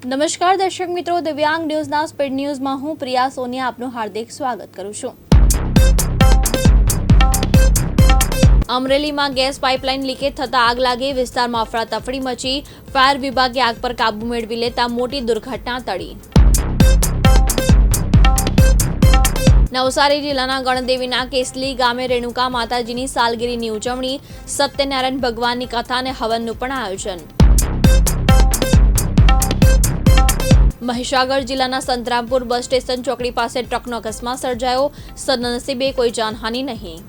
નમસ્કાર દર્શક મિત્રો, દિવ્યાંગ ન્યૂઝના સ્પીડ ન્યૂઝમાં હું પ્રિયા સોનિયા આપનું હાર્દિક સ્વાગત કરું છું। અમરેલીમાં ગેસ પાઇપલાઇન લીકેજ થતા આગ લાગી, વિસ્તારમાં અફરાતફરી મચી। ફાયર વિભાગે આગ પર કાબુ મેળવી લેતા મોટી દુર્ઘટના ટળી। નવસારી જિલ્લાના ગણદેવીના કેસલી ગામે રેણુકા માતાજીની સાલગીરીની ઉજવણી, સત્યનારાયણ ભગવાનની કથા અને હવનનું પણ આયોજન। મહીસાગર જિલ્લાના સંતરામપુર બસ સ્ટેશન ચોકડી પાસે ટ્રકનો અકસ્માત સર્જાયો, સદનસીબે કોઈ જાનહાનિ નહીં।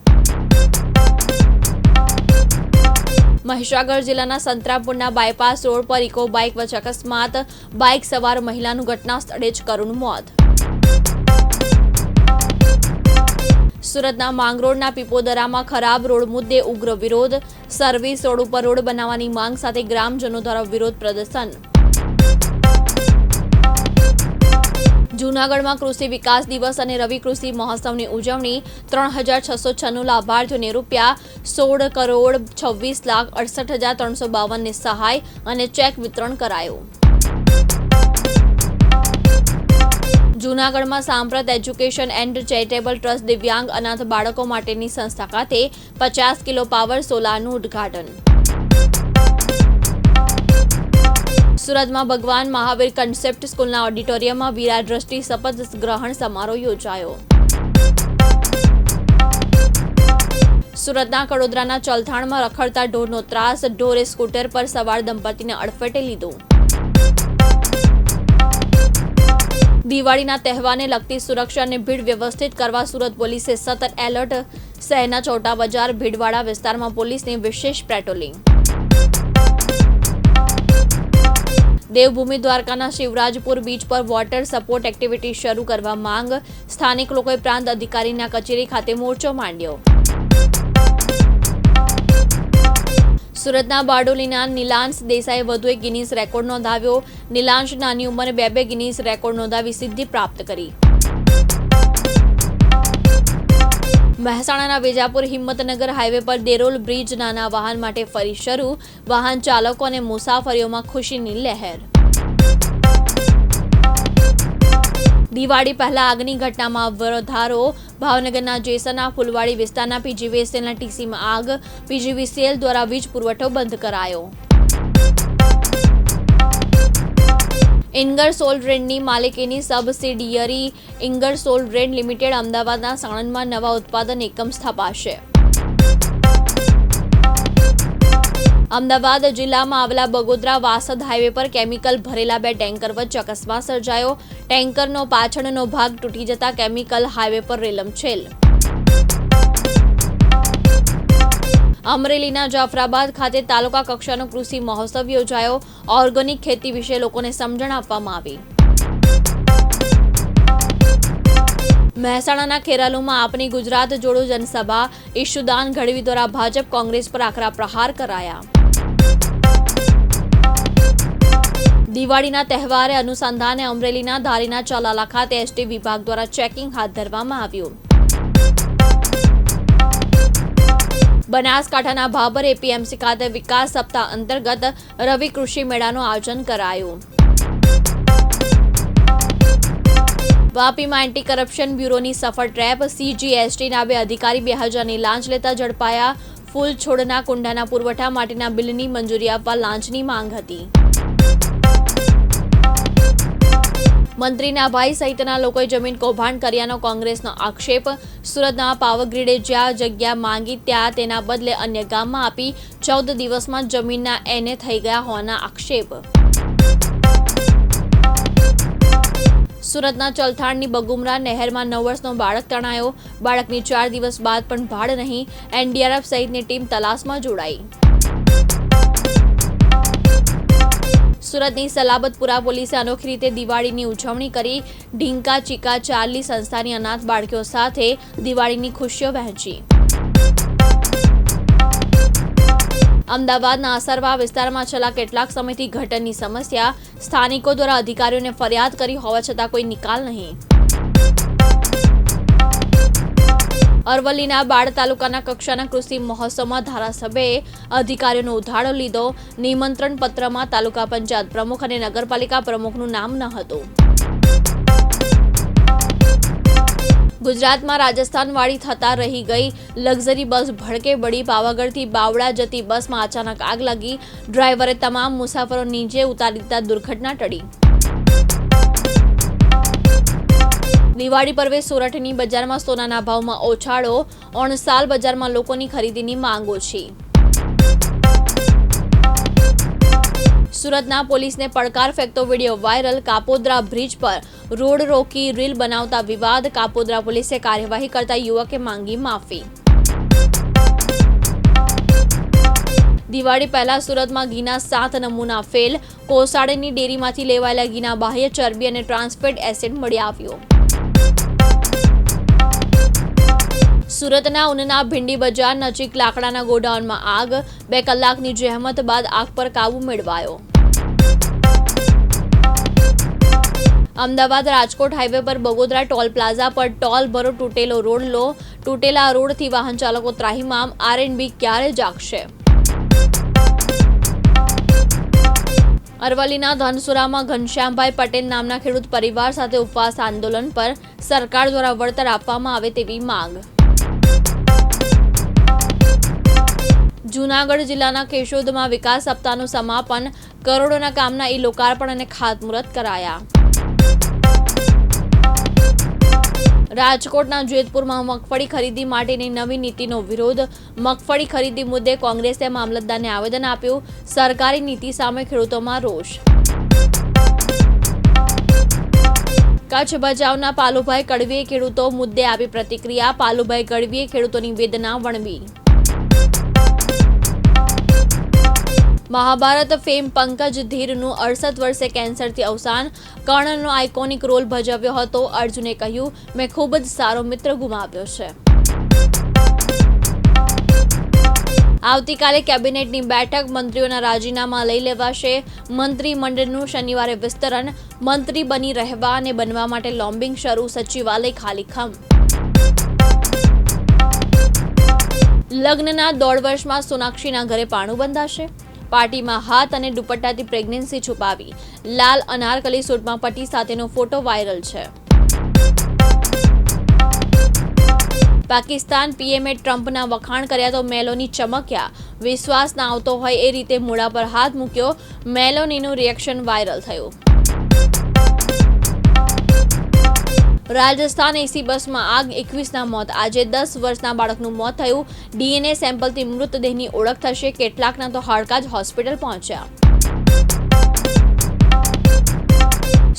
મહીસાગર જિલ્લાના સંતરામપુરના બાયપાસ રોડ પર ઇકો બાઇક વચ્ચે અકસ્માત, બાઇક સવાર મહિલાનું ઘટના સ્થળે જ કરુણ મોત। સુરતના માંગરોળના પીપોદરામાં ખરાબ રોડ મુદ્દે ઉગ્ર વિરોધ, સર્વિસ રોડ ઉપર રોડ બનાવવાની માંગ સાથે ગ્રામજનો દ્વારા વિરોધ પ્રદર્શન। જૂનાગઢમાં કૃષિ વિકાસ દિવસ અને રવિ કૃષિ મહોત્સવની ઉજવણી, 3696 લાભાર્થીઓને ₹16,26,68,352 ની સહાય અને ચેક વિતરણ કરાયું। જૂનાગઢમાં સાંપ્રત એજ્યુકેશન એન્ડ ચેરિટેબલ ટ્રસ્ટ દિવ્યાંગ અનાથ બાળકો માટેની સંસ્થા ખાતે 50 કિલો પાવર સોલારનું ઉદ્ઘાટન। સુરતમાં ભગવાન મહાવીર કન્સેપ્ટ સ્કૂલના ઓડિટોરિયમમાં વીરા દ્રષ્ટિ શપથ ગ્રહણ સમારોહ યોજાયો। સુરતના કડોદરાના ચલથાણમાં રખડતા ઢોરનો ત્રાસ, ઢોરે સ્કૂટર પર સવાર દંપતીને અડફેટે લીધું। દિવાળીના તહેવારને લગતી સુરક્ષા અને ભીડ વ્યવસ્થિત કરવા સુરત પોલીસે સતત એલર્ટ, શહેરના ચોટા બજાર ભીડવાળા વિસ્તારમાં પોલીસની વિશેષ પેટ્રોલિંગ। દેવભૂમિ દ્વારકાના શિવરાજપુર બીચ પર વોટર સપોર્ટ એક્ટિવિટી શરૂ કરવા માંગ, સ્થાનિક લોકોએ પ્રાંત અધિકારીના કચેરી ખાતે મોરચો માંડ્યો। સુરતના બારડોલીના નીલાંશ દેસાઈએ વધુ એક ગિનીસ રેકોર્ડ નોંધાવ્યો। નીલાંશ નાની ઉંમરે બે ગિનીસ રેકોર્ડ નોંધાવી સિદ્ધિ પ્રાપ્ત કરી। મહેસાણાના વિજાપુર હિંમતનગર હાઈવે પર દેરોલ બ્રિજ નાના વાહન માટે ફરી શરૂ, વાહન ચાલકો અને મુસાફરીઓમાં ખુશીની લહેર। દિવાળી પહેલા આગની ઘટનામાં વધારો, ભાવનગરના જેસરના ફુલવાડી વિસ્તારના પીજીવીસીએલના ટીસીમાં આગ, પીજીવીસીએલ દ્વારા વીજ પુરવઠો બંધ કરાયો। ઇન્ગરસોલ રેન્ડની માલિકીની સબસિડિયરી ઇન્ગરસોલ રેન્ડ લિમિટેડ અમદાવાદના સાણંદમાં નવા ઉત્પાદન એકમ સ્થાપાશે। અમદાવાદ જિલ્લામાં આવેલા બગોદરા વાસદ હાઈવે પર કેમિકલ ભરેલા બે ટેન્કર વચ્ચે અકસ્માત સર્જાયો। ટેન્કરનો પાછળનો ભાગ તૂટી જતા કેમિકલ હાઈવે પર રેલમછેલ। અમરેલીના જાફરાબાદ ખાતે તાલુકા કક્ષાનો કૃષિ મહોત્સવ યોજાયો। ઓર્ગેનિક ખેતી વિશે લોકોને સમજણ આપવામાં આવી। મહેસાણાના ખેરાલુમાં આપણી ગુજરાત જોડો જનસભા, ઈશુદાન ગઢવી દ્વારા ભાજપ કોંગ્રેસ પર આકરા પ્રહાર કરાયા। દિવાળીના તહેવારે અનુસંધાને અમરેલીના ધારીના ચલાલા ખાતે એસટી વિભાગ દ્વારા ચેકિંગ હાથ ધરવામાં આવ્યું। બનાસકાંઠાના ભાભર એપીએમસી ખાતે વિકાસ સપ્તાહ અંતર્ગત રવિ કૃષિ મેળાનું આયોજન કરાયું। વાપીમાં એન્ટી કરપ્શન બ્યુરોની સફળ ટ્રેપ, સીજીએસટીના 2 અધિકારી 2000ની લાંચ લેતા ઝડપાયા। ફૂલ છોડના કુંડાના પુરવઠા માટેના બિલની મંજૂરી આપવા લાંચની માંગ હતી। મંત્રીના ભાઈ સહિતના લોકોએ જમીન કૌભાંડ કર્યાનો કોંગ્રેસનો આક્ષેપ। સુરતના પાવરગ્રીડે જ્યાં જગ્યા માંગી ત્યાં તેના બદલે અન્ય ગામમાં આપી, 14 દિવસમાં જમીનના એને થઈ ગયા હોવાના આક્ષેપ। સુરતના ચલથાણની બગુમરા નહેરમાં 9 વર્ષનો બાળક તણાયો, બાળકની 4 દિવસ બાદ પણ ભાડ નહીં, એનડીઆરએફ સહિતની ટીમ તલાશમાં જોડાઈ। સુરતની સલાબતપુરા પોલીસે અનોખી રીતે દિવાળીની ઉજવણી કરી, ઢીંકા ચીકા ચાર્લી સંસ્થાની અનાથ બાળકીઓ સાથે દિવાળીની ખુશીઓ વહેંચી। અમદાવાદના અસરવા વિસ્તારમાં છેલ્લા કેટલાક સમયથી ગટરની સમસ્યા, સ્થાનિકો દ્વારા અધિકારીઓને ફરિયાદ કરી હોવા છતાં કોઈ નિકાલ નહીં। અરવલ્લીના બાળ તાલુકાના કક્ષાના કૃષિ મહોત્સવમાં ધારાસભ્યએ અધિકારીઓનો ઉધારો લીધો. નિમંત્રણ પત્રમાં તાલુકા પંચાયત પ્રમુખ અને નગરપાલિકા પ્રમુખનું નામ ન હતું. ગુજરાતમાં રાજસ્થાન વાળી થતા રહી ગઈ લક્ઝરી બસ ભડકે બળી. પાવાગઢથી બાવળા જતી બસમાં અચાનક આગ લાગી. ડ્રાઈવરે તમામ મુસાફરો નીચે ઉતારી દીધા. દુર્ઘટના ટળી. દિવાળી પર્વે સોરઠની બજારમાં સોનાના ભાવમાં ઉછાળો. ઓણસાલ બજારમાં લોકોની ખરીદીની માંગ ઓછી. સુરતના પોલીસને પડકાર ફેંકતો વિડીયો વાયરલ. કાપોદ્રા બ્રિજ પર રોડ રોકી રીલ બનાવતા વિવાદ. કાપોદ્રા પોલીસે કાર્યવાહી કરતા યુવકે માંગી માફી. દિવાળી પહેલા સુરતમાં ઘીના 7 નમૂના ફેલ. કોસાડેની ડેરીમાંથી લેવાયેલા ઘીના બાહ્ય ચરબી અને ટ્રાન્સફેટ એસિડ મળી આવ્યો. સુરતના ઉનના ભીંડી બજાર નજીક લાકડાના ગોડાઉનમાં આગ. 2 કલાકની જહેમત બાદ આગ પર કાબુ મેળવાયો. અમદાવાદ રાજકોટ હાઈવે પર બગોદરા ટોલ પ્લાઝા પર ટોલ ભરો તૂટેલો રોડ લો. તૂટેલા રોડથી વાહન ચાલકો ત્રાહિમામ. આરએનબી ક્યારે જાગશે? અરવલ્લીના ધનસુરામાં ઘનશ્યામભાઈ પટેલ નામના ખેડૂત પરિવાર સાથે ઉપવાસ આંદોલન પર. સરકાર દ્વારા વળતર આપવામાં આવે તેવી માંગ. જૂનાગઢ જિલ્લાના કેશોદમાં વિકાસ સપ્તાહનું સમાપન. કરોડોના કામના લોકાર્પણ અને ખાતમુહૂર્ત કરાયા. રાજકોટના જેતપુરમાં મગફળી ખરીદી માટેની નવી નીતિનો વિરોધ. મગફળી ખરીદી મુદ્દે કોંગ્રેસે મામલતદારને આવેદન આપ્યું. સરકારી નીતિ સામે ખેડૂતોમાં રોષ. કચ્છ ભચાઉના પાલુભાઈ કડવીએ ખેડૂતો મુદ્દે આપી પ્રતિક્રિયા. પાલુભાઈ કડવીએ ખેડૂતોની વેદના વણવી. મહાભારત ફેમ પંકજ ધીરનું 68 વર્ષે કેન્સરથી અવસાન. કર્ણનો આઇકોનિક રોલ ભજવ્યો હતો. અર્જુને કહ્યું, મેં ખૂબ જ સારો મિત્ર ગુમાવ્યો છે. આવતીકાલે કેબિનેટની બેઠક. મંત્રીઓના રાજીનામા લઈ લેવાશે. મંત્રીમંડળનું શનિવારે વિસ્તરણ. મંત્રી બની રહેવા અને બનવા માટે લોમ્બિંગ શરૂ. સચિવાલય ખાલીખમ. લગ્નના 1.5 વર્ષમાં સોનાક્ષીના ઘરે પાણું બંધાશે. પાર્ટીમાં હાથ અને દુપટ્ટાથી પ્રેગ્નન્સી છુપાવી. લાલ અનારકલી સૂટમાં પતિ સાથેનો ફોટો વાયરલ છે. પાકિસ્તાન પીએમએ ટ્રમ્પના વખાણ કર્યા તો મેલોની ચમક્યા. વિશ્વાસ ના આવતો હોય એ રીતે મોઢા પર હાથ મૂક્યો. મેલોનીનું રિએક્શન વાયરલ થયું. રાજસ્થાન એસી બસમાં આગ. 21ના મોત. આજે 10 વર્ષના બાળકનું મોત થયું. ડીએનએ સેમ્પલથી મૃતદેહની ઓળખ થશે. કેટલાકના તો હાડકાં જ હોસ્પિટલ પહોંચ્યા.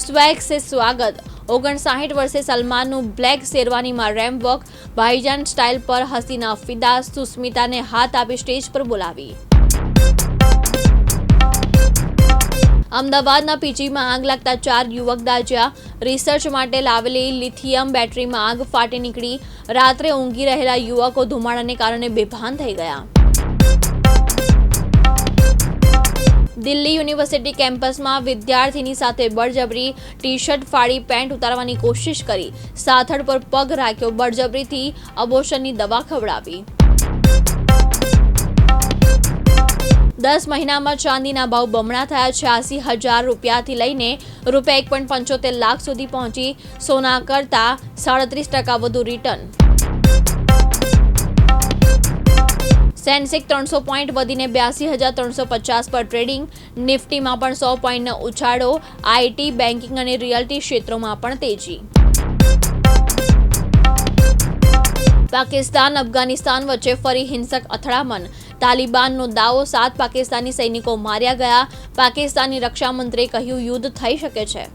સ્વેગ સે સ્વાગત. 59 વર્ષે સલમાનનું બ્લેક શેરવાનીમાં રેમ્પ વોક. ભાઈજાન સ્ટાઇલ પર હસીના ફિદા. સુસ્મિતાને હાથ આપી સ્ટેજ પર બોલાવી. અમદાવાદના પીજીમાં આગ લાગતા 4 યુવક દાઝ્યા. રિસર્ચ માટે લાવેલી લિથિયમ બેટરીમાં આગ ફાટી નીકળી. રાત્રે ઊંઘી રહેલા યુવકો ધુમાડાને કારણે બેભાન થઈ ગયા. દિલ્હી યુનિવર્સિટી કેમ્પસમાં વિદ્યાર્થીની સાથે બળજબરી. ટી-શર્ટ ફાડી પેન્ટ ઉતારવાની કોશિશ કરી. સાથળ પર પગ રાખ્યો. બળજબરીથી અબોર્શનની દવા ખવડાવી. 10 મહિનામાં ચાંદીના ભાવ બમણા થયા. 86,000 રૂપિયાથી લઈને ₹1.75 લાખ સુધી પહોંચી. સોના કરતાં 37% વધુ રિટર્ન. સેન્સેક્સ 300 પોઈન્ટ વધીને 82,350 પર ટ્રેડિંગ. નિફ્ટીમાં પણ 100 પોઈન્ટનો ઉછાળો. આઈટી, બેન્કિંગ અને રિયલ્ટી ક્ષેત્રોમાં પણ તેજી. પાકિસ્તાન અફઘાનિસ્તાન વચ્ચે ફરી હિંસક અથડામણ. તાલિબાનનો દાવો. 7 પાકિસ્તાની સૈનિકો માર્યા ગયા. પાકિસ્તાની રક્ષામંત્રીએ કહ્યું, યુદ્ધ થઈ શકે છે.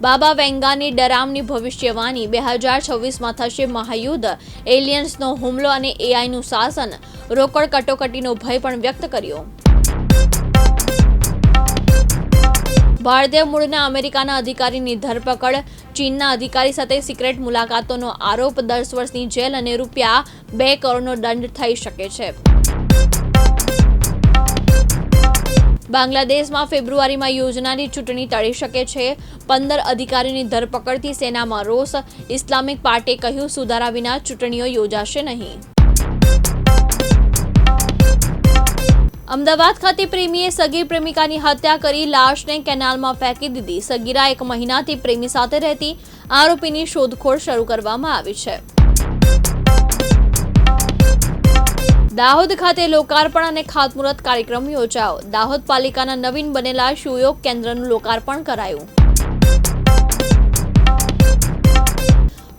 બાબા વેંગાની ડરામની ભવિષ્યવાણી. 2026માં થશે મહાયુદ્ધ. એલિયન્સનો હુમલો અને એઆઈનું શાસન. રોકડ કટોકટીનો ભય પણ વ્યક્ત કર્યો. ભારતીય મૂળના અમેરિકાના અધિકારીની ધરપકડ. ચીનના અધિકારી સાથે સિક્રેટ મુલાકાતોનો આરોપ. 10 વર્ષની જેલ અને ₹2 કરોડનો દંડ થઈ શકે છે. બાંગ્લાદેશમાં ફેબ્રુઆરીમાં યોજનારી ચૂંટણી ટળી શકે છે. 15 અધિકારીની ધરપકડથી સેનામાં રોષ. ઇસ્લામિક પાર્ટીએ કહ્યું, સુધારા વિના ચૂંટણીઓ યોજાશે નહીં. અમદાવાદ ખાતે પ્રેમીએ સગીર પ્રેમિકાની હત્યા કરી લાશને કેનાલમાં ફેંકી દીધી. સગીરા 1 મહિનાથી પ્રેમી સાથે રહેતી. આરોપીની શોધખોળ શરૂ કરવામાં આવી છે. દાહોદ ખાતે લોકાર્પણ અને ખાતમુહૂર્ત કાર્યક્રમ યોજાયો. દાહોદ પાલિકાના નવીન બનેલા સુયોગ કેન્દ્રનું લોકાર્પણ કરાયું.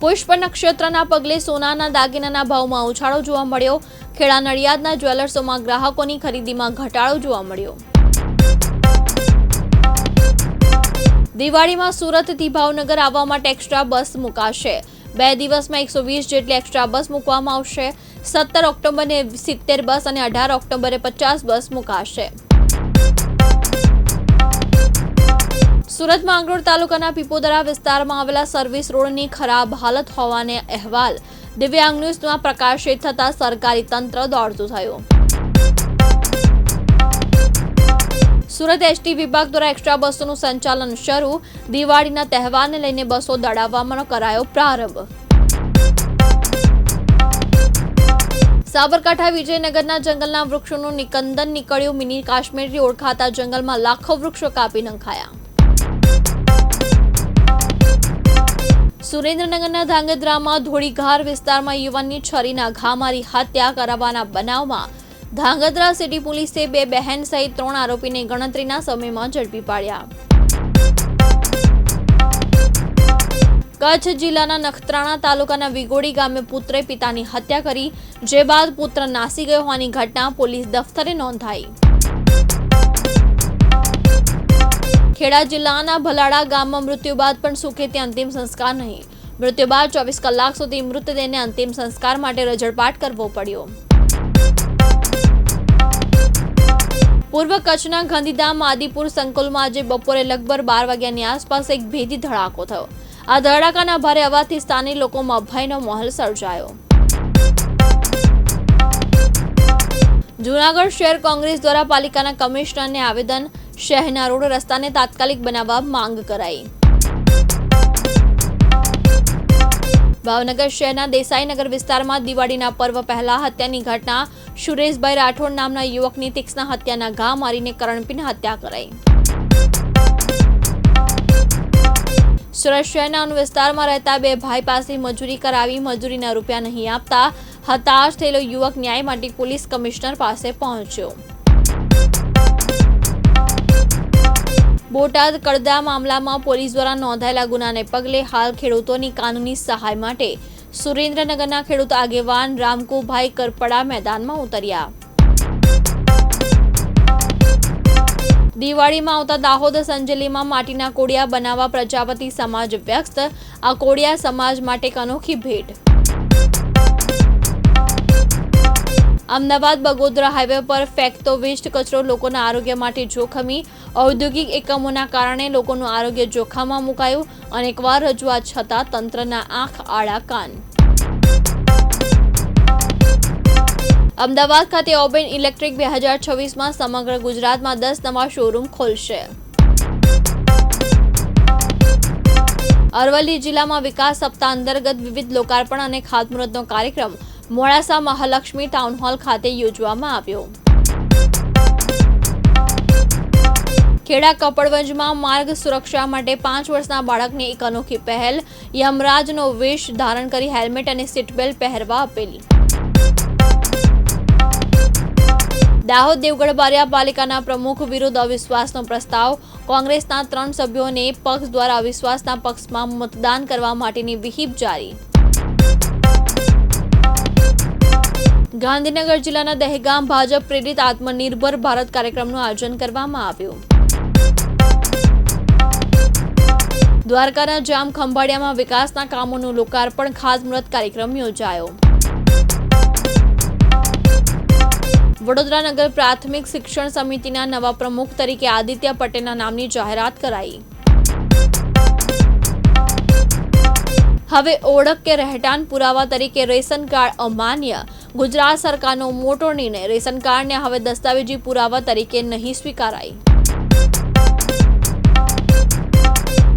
પુષ્પ નક્ષત્રના પગલે સોનાના દાગીનાના ભાવમાં ઉછાળો જોવા મળ્યો. ખેડા નડિયાદના જ્વેલર્સોમાં ગ્રાહકોની ખરીદીમાં ઘટાડો જોવા મળ્યો. દિવાળીમાં સુરતથી ભાવનગર આવવા માટે એક્સ્ટ્રા બસ મુકાશે. 2 દિવસમાં 120 જેટલી એક્સ્ટ્રા બસ મૂકવામાં આવશે. 17 ઓક્ટોબરે 70 બસ અને 18 ઓક્ટોબરે 50 બસ મુકાશે. સુરત માંગરોળ તાલુકાના પીપોદરા વિસ્તારમાં આવેલા સર્વિસ રોડની ખરાબ હાલત હોવાને અહેવાલ દિવ્યાંગ ન્યૂઝમાં પ્રકાશિત થતા સરકારી તંત્ર દોડતું થયું. સુરત એસટી વિભાગ દ્વારા એક્સ્ટ્રા બસોનું સંચાલન શરૂ. દિવાળીના તહેવારને લઈને બસો દોડાવવાનો કરાયો પ્રારંભ. સાબરકાંઠા વિજયનગરના જંગલના વૃક્ષોનું નિકંદન નીકળ્યું. મિની કાશ્મીરથી ઓળખાતા જંગલમાં લાખો વૃક્ષો કાપી નંખાયા. સુરેન્દ્રનગરના ધાંગધ્રામાં ધોળીઘાર વિસ્તારમાં યુવાનની છરીના ઘા મારી હત્યા કરાવવાના બનાવમાં ધાંગધ્રા સિટી પોલીસે 2 બહેન સહિત 3 આરોપીને ગણતરીના સમયમાં ઝડપી પાડ્યા. કચ્છ જિલ્લાના નખત્રાણા તાલુકાના વિગોડી ગામે પુત્રે પિતાની હત્યા કરી. જે બાદ પુત્ર નાસી ગયો હોવાની ઘટના પોલીસ દફતરે નોંધાઈ. ખેડા જિલ્લાના ભલાડા ગામમાં મૃત્યુ બાદ પણ સુખેથી અંતિમ સંસ્કાર નહીં. મૃત્યુ બાદ 24 કલાક સુધી મૃતદેહને અંતિમ સંસ્કાર માટે રજળપાટ કરવો પડ્યો. પૂર્વ કચ્છના ગાંધીધામ આદિપુર સંકુલમાં આજે બપોરે લગભગ 12 વાગ્યાની આસપાસ એક ભેદી ધડાકો થયો. આ ધડાકાના ભારે અવાજથી સ્થાનિક લોકોમાં ભયનો માહોલ સર્જાયો. જૂનાગઢ શહેર કોંગ્રેસ દ્વારા પાલિકાના કમિશનરને આવેદન. શહેરના રોડ રસ્તાને તાત્કાલિક બનાવવા માંગ કરાઈ. ભાવનગર શહેરના દેસાઈનગર વિસ્તારમાં દિવાળીના પર્વ પહેલા હત્યાની ઘટના. સુરેશભાઈ રાઠોડ નામના યુવકની તીક્ષ્ણ હત્યાના ઘા મારીને કરણપીને હત્યા કરાઈ. સુરત શહેરના અનુ વિસ્તારમાં રહેતા 2 ભાઈ પાસે મજૂરી કરાવી. મજૂરીના રૂપિયા નહીં આપતા હતાશ થયેલો યુવક ન્યાય માટે પોલીસ કમિશનર પાસે પહોંચ્યો. બોટાદ કડદા મામલામાં પોલીસ દ્વારા નોંધાયેલા ગુનાને પગલે હાલ ખેડૂતોની કાનૂની સહાય માટે સુરેન્દ્રનગરના ખેડૂત આગેવાન રામકુભાઈ કરપડા મેદાનમાં ઉતર્યા. દિવાળીમાં આવતા દાહોદ સંજેલીમાં માટીના કોડિયા બનાવવા પ્રજાપતિ સમાજ વ્યસ્ત. આ કોડિયા સમાજ માટે એક અનોખી ભેટ. અમદાવાદ બગોદરા હાઈવે પર ફેંકતો વેસ્ટ કચરો લોકોના આરોગ્ય માટે જોખમી. ઔદ્યોગિક એકમોના કારણે લોકોનું આરોગ્ય જોખમમાં મુકાયું. અનેકવાર રજૂઆત છતાં તંત્રના આંખ આડા કાન. અમદાવાદ ખાતે ઓબેન ઇલેક્ટ્રિક 2026માં સમગ્ર ગુજરાતમાં 10 નવા શોરૂમ ખોલશે. અરવલ્લી જિલ્લામાં વિકાસ સપ્તાહ અંતર્ગત વિવિધ લોકાર્પણ અને ખાતમુહૂર્તનો કાર્યક્રમ મોડાસા મહાલક્ષ્મી ટાઉન હોલ ખાતે યોજવામાં આવ્યો. ખેડા કપડવંજમાં માર્ગ સુરક્ષા માટે 5 વર્ષના બાળકને એક અનોખી પહેલ. યમરાજનો વેશ ધારણ કરી હેલ્મેટ અને સીટ બેલ્ટ પહેરવા અપીલ. દાહોદ દેવગઢ બારિયા પાલિકાના પ્રમુખ વિરુદ્ધ અવિશ્વાસનો પ્રસ્તાવ. કોંગ્રેસના 3 સભ્યોને પક્ષ દ્વારા અવિશ્વાસના પક્ષમાં મતદાન કરવા માટેની વિહીપ જારી. ગાંધીનગર જિલ્લાના દહેગામ ભાજપ પ્રેરિત આત્મનિર્ભર ભારત કાર્યક્રમનું આયોજન કરવામાં આવ્યું. દ્વારકાના જામ ખંભાળિયામાં વિકાસના કામોનું લોકાર્પણ ખાતમુહૂર્ત કાર્યક્રમ યોજાયો. વડોદરા નગર પ્રાથમિક શિક્ષણ સમિતિના નવા પ્રમુખ તરીકે આદિત્ય પટેલના નામની જાહેરાત કરાઈ. હવે ઓળખ કે રહેઠાણ પુરાવા તરીકે રેશન કાર્ડ અમાન્ય. ગુજરાત સરકારનો મોટો નિર્ણય. રેશન કાર્ડને હવે દસ્તાવેજી પુરાવા તરીકે નહીં સ્વીકારાય.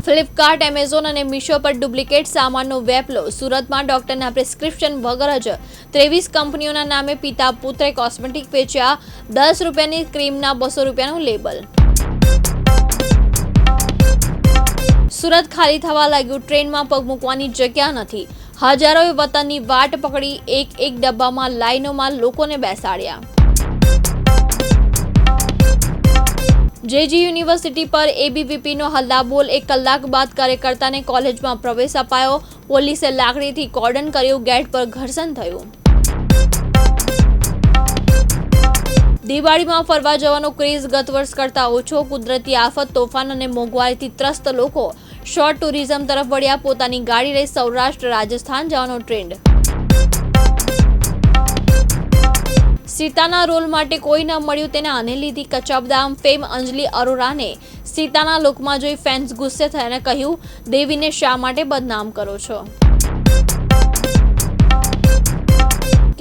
ફ્લિપકાર્ટ, એમેઝોન અને મીશો પર ડુપ્લિકેટ સામાનનો વેપલો. સુરતમાં ડોક્ટરના પ્રિસ્ક્રિપ્શન વગર જ 23 કંપનીઓના નામે પિતા પુત્રે કોસ્મેટિક વેચ્યા. 10 રૂપિયાની ક્રીમના 200 રૂપિયાનું લેબલ. સુરત ખાલી થવા લાગ્યું. ટ્રેનમાં પગ મૂકવાની જગ્યા નથી. હજારોએ વતનની વાટ પકડી એક ડબ્બામાં લાઈનોમાં લોકોને બેસાડ્યા. જેજી યુનિવર્સિટી પર એબીવીપીનો હલ્લાબોલ. 1 કલાક બાદ કાર્યકર્તાને કોલેજમાં પ્રવેશ અપાયો. પોલીસે લાકડીથી કોર્ડન કર્યું. ગેટ પર ઘર્ષણ થયું. દિવાળીમાં ફરવા જવાનો ક્રેઝ ગત વર્ષ કરતાં ઓછો. કુદરતી આફત, તોફાન અને મોંઘવારીથી ત્રસ્ત લોકો શોર્ટ ટુરિઝમ તરફ વળ્યા. પોતાની ગાડી લઈ સૌરાષ્ટ્ર, રાજસ્થાન જવાનો ટ્રેન્ડ. સીતાના રોલ માટે કોઈ ન મળ્યું તેને આને લીધી કચબદામ. ફેમ અંજલિ અરોરાને સીતાના લુકમાં જોઈ ફેન્સ ગુસ્સે થયા અને કહ્યું, દેવીને શા માટે બદનામ કરો છો?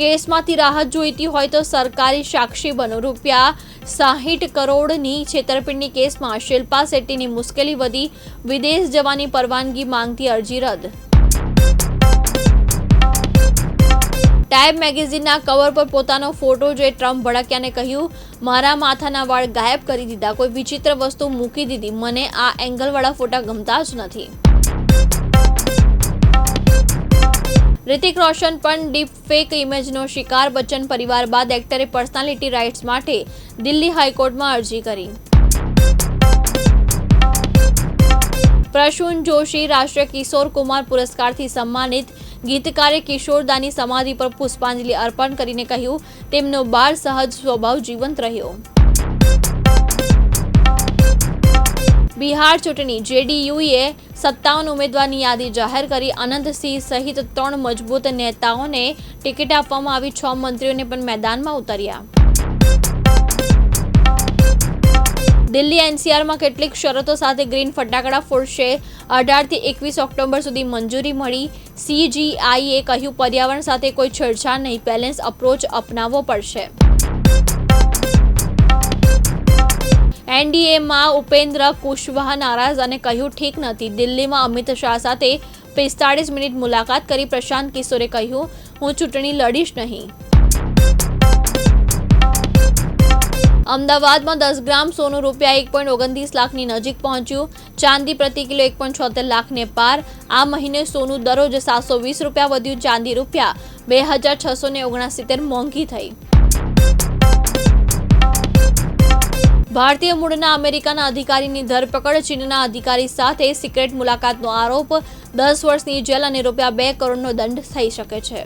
કેસમાંથી રાહત જોઈતી હોય તો સરકારી સાક્ષી બનો. ₹60 કરોડની છેતરપિંડી કેસમાં શિલ્પા શેટ્ટીની મુશ્કેલી વધી. વિદેશ જવાની પરવાનગી માંગતી અરજી રદ. ટાઈમ મેગેઝિનના કવર પર પોતાનો ફોટો જોઈ ટ્રમ્પ ભડક્યા અને કહ્યું, મારા માથાના વાળ ગાયબ કરી દીધા. કોઈ વિચિત્ર વસ્તુ મૂકી દીધી. મને આ એંગલવાળા ફોટા ગમતા જ નથી. રિતિક રોશન પણ ડીપ ફેક ઇમેજનો શિકાર. બચ્ચન પરિવાર બાદ એક્ટરે પર્સનાલિટી રાઇટ્સ માટે દિલ્હી હાઈકોર્ટમાં અરજી કરી. પ્રસૂન જોશી રાષ્ટ્રીય કિશોર કુમાર પુરસ્કારથી સન્માનિત. ગીતકારે કિશોરદાની સમાધિ પર પુષ્પાંજલિ અર્પણ કરીને કહ્યું, તેમનો બાળ સહજ સ્વભાવ જીવંત રહ્યો. બિહાર ચૂંટણી. જેડીયુએ 57 ઉમેદવારની યાદી જાહેર કરી. અનંતસિંહ સહિત 3 મજબૂત નેતાઓને ટિકિટ આપવામાં આવી. 6 મંત્રીઓને પણ મેદાનમાં ઉતર્યા. દિલ્હી એનસીઆરમાં કેટલીક શરતો સાથે ગ્રીન ફટાકડા ફોડશે. 18 થી 21 ઓક્ટોબર સુધી મંજૂરી મળી. સીજીઆઈએ કહ્યું, પર્યાવરણ સાથે કોઈ છેડછાડ નહીં. બેલેન્સ અપ્રોચ અપનાવવો પડશે. એનડીએમાં ઉપેન્દ્ર કુશવાહા નારાજ અને કહ્યું, ઠીક નથી. દિલ્હીમાં અમિત શાહ સાથે 45 મિનિટ મુલાકાત કરી. પ્રશાંત કિશોરે કહ્યું, હું ચૂંટણી લડીશ નહીં. અમદાવાદમાં 10 ગ્રામ સોનું ₹1.29 લાખની નજીક પહોંચ્યું. ચાંદી પ્રતિ કિલો 1.76 લાખને પાર. આ મહિને સોનું દરરોજ ₹720 વધ્યું. ચાંદી ₹2669 મોંઘી થઈ. ભારતીય મૂળના અમેરિકાના અધિકારીની ધરપકડ. ચીનના અધિકારી સાથે સિક્રેટ મુલાકાતનો આરોપ. 10 વર્ષની જેલ અને ₹2 કરોડનો દંડ થઈ શકે છે.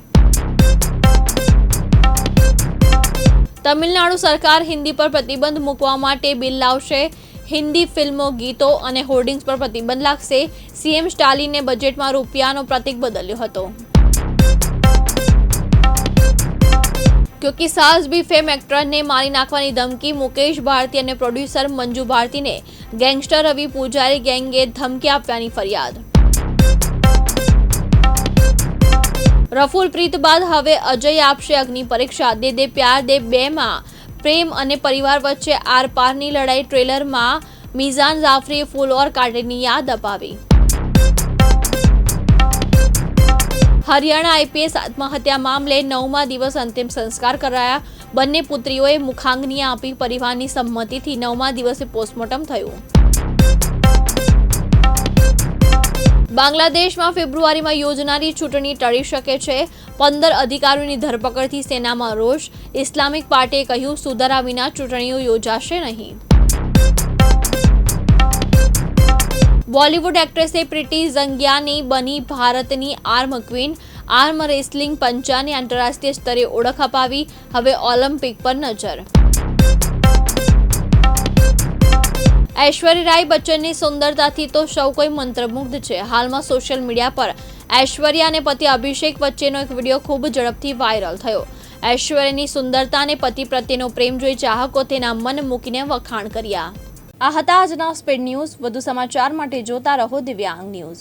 તમિલનાડુ સરકાર હિન્દી પર પ્રતિબંધ મૂકવા માટે બિલ લાવશે. હિન્દી ફિલ્મો, ગીતો અને હોર્ડિંગ્સ પર પ્રતિબંધ લાગશે. સીએમ સ્ટાલિને બજેટમાં રૂપિયાનો પ્રતીક બદલ્યો હતો. ક્યોંકि સાસ ભી ફેમ એક્ટરને મારી નાખવાની ધમકી. મુકેશ ભારતી અને પ્રોડ્યુસર મંજુ ભારતીને ગેંગસ્ટર રવિ પૂજારી ગેંગે ધમકી આપવાની ફરિયાદ. રફુલ પ્રીત બાદ હવે અજય આપશે અગ્નિ પરીક્ષા. દે દે પ્યાર દે 2માં પ્રેમ અને પરિવાર વચ્ચે આર પારની લડાઈ. ટ્રેલરમાં મિઝાન જાફરીએ ફૂલ ઓર કાંટેની યાદ અપાવી. હરિયાણા આઈપીએસ આત્મહત્યા મામલે 9મા દિવસ અંતિમ સંસ્કાર કરાયા. બંને પુત્રીઓએ મુખાગ્નિ આપી. પરિવારની સંમતિથી 9મા દિવસે પોસ્ટમોર્ટમ થયું. બાંગ્લાદેશમાં ફેબ્રુઆરીમાં યોજનારી ચૂંટણી ટળી શકે છે. 15 અધિકારીઓની ધરપકડથી સેનામાં રોષ. ઇસ્લામિક પાર્ટીએ કહ્યું, સુધારા વિના ચૂંટણીઓ યોજાશે નહીં. બોલિવૂડ એક્ટ્રેસે પ્રીતિ ઝંગિયાની બની ભારતની આર્મ ક્વીન. આર્મ રેસલિંગ પંચાને આંતરરાષ્ટ્રીય સ્તરે ઓળખ અપાવી. હવે ઓલિમ્પિક પર નજર. ઐશ્વર્યા રાય બચ્ચનની સુંદરતાથી તો સૌ કોઈ મંત્રમુગ્ધ છે. હાલમાં સોશિયલ મીડિયા પર ઐશ્વર્યા અને પતિ અભિષેક વચ્ચેનો એક વિડીયો ખૂબ ઝડપથી વાયરલ થયો. ઐશ્વર્યાની સુંદરતા અને પતિ પ્રત્યેનો પ્રેમ જોઈ ચાહકો તેના મન મૂકીને વખાણ કર્યા. આ હતા આજના સ્પીડ ન્યૂઝ. વધુ સમાચાર માટે જોતા રહો દિવ્યાંગ ન્યૂઝ.